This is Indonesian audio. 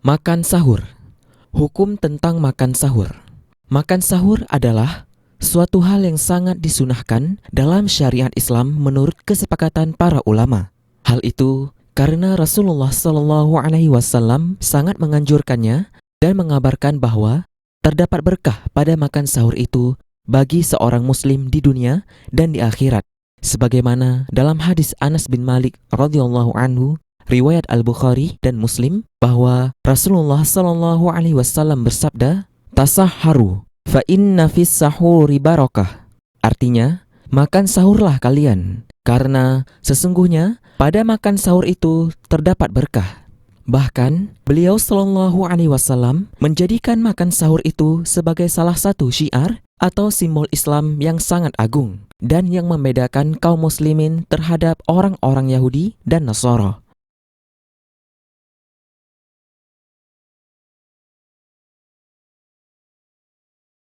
Makan sahur. Hukum tentang makan sahur. Makan sahur adalah suatu hal yang sangat disunahkan dalam syariat Islam menurut kesepakatan para ulama. Hal itu karena Rasulullah SAW sangat menganjurkannya dan mengabarkan bahwa terdapat berkah pada makan sahur itu bagi seorang muslim di dunia dan di akhirat. Sebagaimana dalam hadis Anas bin Malik radhiyallahu anhu, riwayat Al-Bukhari dan Muslim, bahwa Rasulullah SAW bersabda, "Tasahharu, fa inna fis sahuri barakah." Artinya, makan sahurlah kalian, karena sesungguhnya pada makan sahur itu terdapat berkah. Bahkan, beliau SAW menjadikan makan sahur itu sebagai salah satu syiar atau simbol Islam yang sangat agung dan yang membedakan kaum muslimin terhadap orang-orang Yahudi dan Nasara.